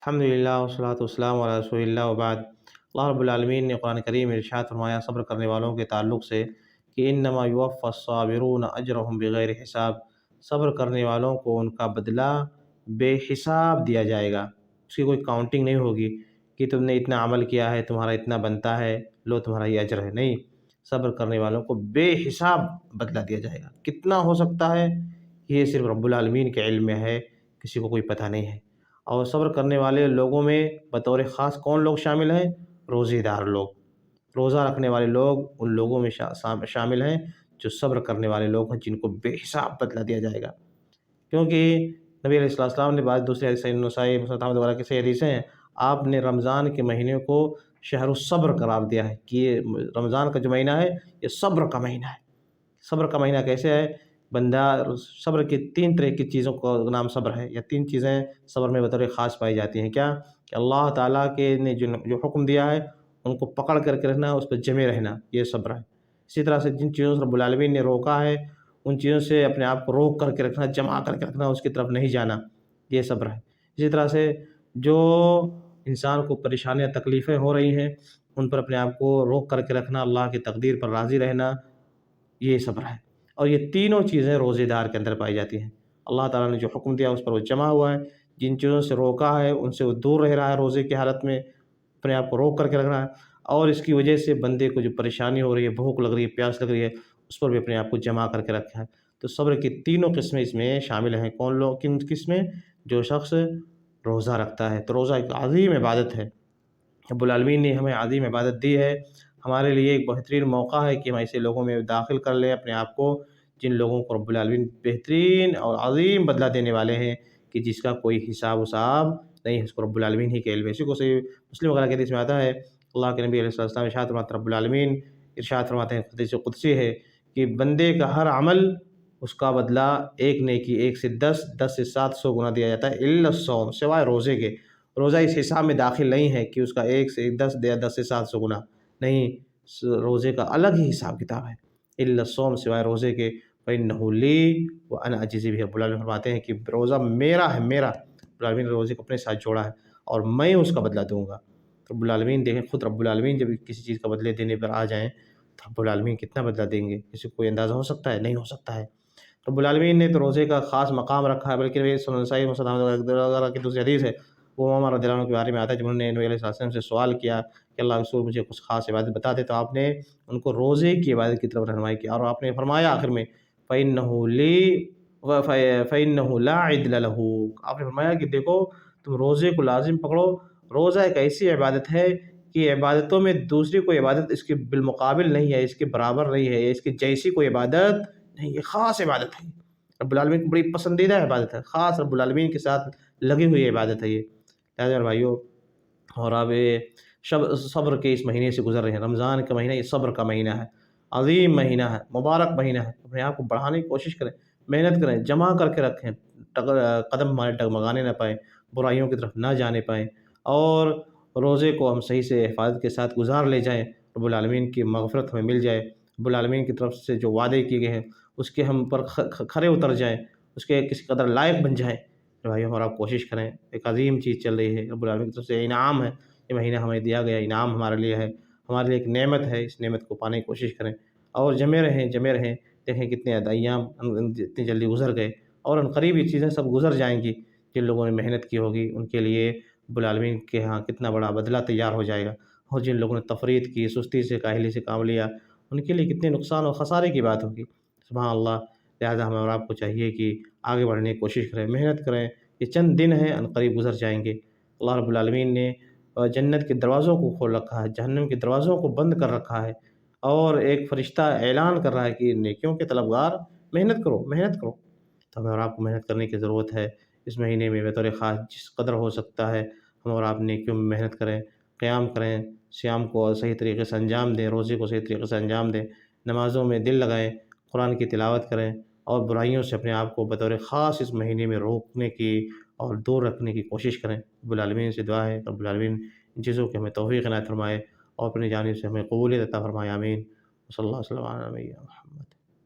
الحمدللہ والصلاۃ والسلام علی رسول اللہ وبعد۔ اللہ رب العالمین نے قرآن کریم میں ارشاد فرمایا صبر کرنے والوں کے تعلق سے کہ انما یوفی الصابرون اجرهم بغیر حساب، صبر کرنے والوں کو ان کا بدلہ بے حساب دیا جائے گا، اس کی کوئی کاؤنٹنگ نہیں ہوگی کہ تم نے اتنا عمل کیا ہے تمہارا اتنا بنتا ہے لو تمہارا یہ اجر ہے، نہیں، صبر کرنے والوں کو بے حساب بدلہ دیا جائے گا۔ کتنا ہو سکتا ہے یہ صرف رب العالمین کے علم میں ہے، کسی کو کوئی پتہ نہیں ہے۔ اور صبر کرنے والے لوگوں میں بطور خاص کون لوگ شامل ہیں؟ روزے دار لوگ، روزہ رکھنے والے لوگ ان لوگوں میں شامل ہیں جو صبر کرنے والے لوگ ہیں، جن کو بے حساب بدلہ دیا جائے گا۔ کیونکہ نبی علیہ السلام نے بعض دوسرے حدیث نسائی مسلم احمد وغیرہ کی صحیح حدیثیں ہیں، آپ نے رمضان کے مہینے کو شہر الصبر قرار دیا ہے کہ یہ رمضان کا جو مہینہ ہے یہ صبر کا مہینہ ہے۔ صبر کا مہینہ کیسے ہے؟ بندہ صبر کی 3 طرح کی چیزوں کا نام صبر ہے، یا 3 چیزیں صبر میں بطور خاص پائی جاتی ہیں۔ کیا کہ اللہ تعالیٰ کے نے جو حکم دیا ہے ان کو پکڑ کر کے رکھنا، اس پہ جمے رہنا، یہ صبر ہے۔ اسی طرح سے جن چیزوں سے رب العالمین نے روکا ہے ان چیزوں سے اپنے آپ کو روک کر کے رکھنا، جمع کر کے رکھنا، اس کی طرف نہیں جانا، یہ صبر ہے۔ اسی طرح سے جو انسان کو پریشانیاں تکلیفیں ہو رہی ہیں ان پر اپنے آپ کو روک کر کے رکھنا، اللہ کی تقدیر پر راضی رہنا، یہ صبر ہے۔ اور یہ تینوں چیزیں روزے دار کے اندر پائی جاتی ہیں۔ اللہ تعالیٰ نے جو حکم دیا اس پر وہ جمع ہوا ہے، جن چیزوں سے روکا ہے ان سے وہ دور رہ رہا ہے، روزے کی حالت میں اپنے آپ کو روک کر کے رکھ رہا ہے، اور اس کی وجہ سے بندے کو جو پریشانی ہو رہی ہے، بھوک لگ رہی ہے، پیاس لگ رہی ہے، اس پر بھی اپنے آپ کو جمع کر کے رکھا ہے۔ تو صبر کی تینوں قسمیں اس میں شامل ہیں۔ کون لوگ کن قسمیں؟ جو شخص روزہ رکھتا ہے، تو روزہ ایک عظیم عبادت ہے، رب العالمین نے ہمیں عظیم عبادت دی ہے، ہمارے لیے ایک بہترین موقع ہے کہ ہم ایسے لوگوں میں داخل کر لیں اپنے آپ کو جن لوگوں کو رب العالمین بہترین اور عظیم بدلہ دینے والے ہیں، کہ جس کا کوئی حساب وصاب نہیں ہے، اس کو رب العالمین ہی کے علم ہے۔ اسی کو صحیح مسلم وغیرہ کے حدیث میں آتا ہے، اللہ کے نبی علیہ السلام ارشاد فرماتے ہیں، رب العالمین ارشاد فرماتے ہیں، حدیث قدسی ہے کہ بندے کا ہر عمل اس کا بدلہ ایک نیکی 1 سے 10، 10 سے 700 گنا دیا جاتا ہے، الا الصوم، سوائے روزے کے۔ روزہ اس حساب میں داخل نہیں ہے کہ اس کا 1 سے 10 دیا، 10 سے 700 گنا نہیں، روزے کا الگ ہی حساب کتاب ہے، الا الصوم، سوائے روزے کے۔ فإنه لي وأنا أجزي به، رب العالمین فرماتے ہیں کہ روزہ میرا ہے، میرا، رب العالمین نے روزے کو اپنے ساتھ جوڑا ہے اور میں اس کا بدلہ دوں گا۔ رب العالمین دیکھیں، خود رب العالمین جب کسی چیز کا بدلے دینے پر آ جائیں تو رب العالمین کتنا بدلہ دیں گے، کسی کو کوئی اندازہ ہو سکتا ہے؟ نہیں ہو سکتا ہے۔ رب العالمین نے تو روزے کا خاص مقام رکھا ہے، بلکہ سنن نسائی مسلم احمد وغیرہ کی دوسری حدیث ہے، وہ عمر رضی اللہ عنہ کے بارے میں آتا ہے جب انہوں نے نبی علیہ السلام سے سوال کیا کہ اللہ رسول مجھے کچھ خاص عبادت بتا دے، تو آپ نے ان کو روزے کی عبادت کی طرف رہنمائی کی، اور آپ نے فرمایا آخر میں فإنه لي فإنه لا عدل له، آپ نے فرمایا کہ دیکھو تم روزے کو لازم پکڑو، روزہ ایک ایسی عبادت ہے کہ عبادتوں میں دوسری کوئی عبادت اس کے بالمقابل نہیں ہے، اس کے برابر نہیں ہے، اس کی جیسی کوئی عبادت نہیں، یہ خاص عبادت ہے، رب العالمین کو بڑی پسندیدہ عبادت ہے، خاص رب العالمین کے ساتھ لگی ہوئی عبادت ہے یہ۔ لہٰذا بھائیو، اور اب صبر کے اس مہینے سے گزر رہے ہیں، رمضان کا مہینہ یہ صبر کا مہینہ ہے، عظیم مہینہ ہے، مبارک مہینہ ہے، اپنے آپ کو بڑھانے کی کوشش کریں، محنت کریں، جمع کر کے رکھیں، قدم ہمارے ڈگمگانے نہ پائیں، برائیوں کی طرف نہ جانے پائیں، اور روزے کو ہم صحیح سے حفاظت کے ساتھ گزار لے جائیں، رب العالمین کی مغفرت ہمیں مل جائے، رب العالمین کی طرف سے جو وعدے کیے گئے ہیں اس کے ہم پر کھرے اتر جائیں، اس کے کسی قدر لائق بن جائیں۔ بھائی ہمارا کوشش کریں، ایک عظیم چیز چل رہی ہے، رب العالمین کی طرف سے انعام ہے، یہ مہینہ ہمیں دیا گیا انعام ہمارے لیے ہے، ہمارے لیے ایک نعمت ہے، اس نعمت کو پانے کی کوشش کریں اور جمے رہیں، جمے رہیں۔ دیکھیں کتنے ایام اتنی جلدی گزر گئے، اور ان قریب یہ چیزیں سب گزر جائیں گی، جن لوگوں نے محنت کی ہوگی ان کے لیے رب العالمین کے ہاں کتنا بڑا بدلہ تیار ہو جائے گا، اور جن لوگوں نے تفریط کی، سستی سے، کاہلی سے کام لیا، ان کے لیے کتنے نقصان اور خسارے کی بات ہوگی، سبحان اللہ۔ لہٰذا ہمیں اور آپ کو چاہیے کہ آگے بڑھنے کی کوشش کریں، محنت کریں، یہ چند دن ہیں ان قریب گزر جائیں گے۔ اللہ رب العالمین نے جنت کے دروازوں کو کھول رکھا ہے، جہنم کے دروازوں کو بند کر رکھا ہے، اور ایک فرشتہ اعلان کر رہا ہے کہ نیکیوں کے طلبگار محنت کرو، محنت کرو۔ تو ہمیں اور آپ کو محنت کرنے کی ضرورت ہے، اس مہینے میں بطور خاص جس قدر ہو سکتا ہے ہم اور آپ نیکیوں میں محنت کریں، قیام کریں، صیام کو صحیح طریقے سے انجام دیں، روزے کو صحیح طریقے سے انجام دیں، نمازوں میں دل لگائیں، قرآن کی تلاوت کریں، اور برائیوں سے اپنے آپ کو بطور خاص اس مہینے میں روکنے کی اور دور رکھنے کی کوشش کریں۔ رب العالمین سے دعا ہے رب العالمین ان چیزوں کے ہمیں توفیق عنایت فرمائے اور اپنی جانب سے ہمیں قبولیت عطا فرمائے، آمین۔ صلی اللہ علیہ وسلم علی نبینا محمد۔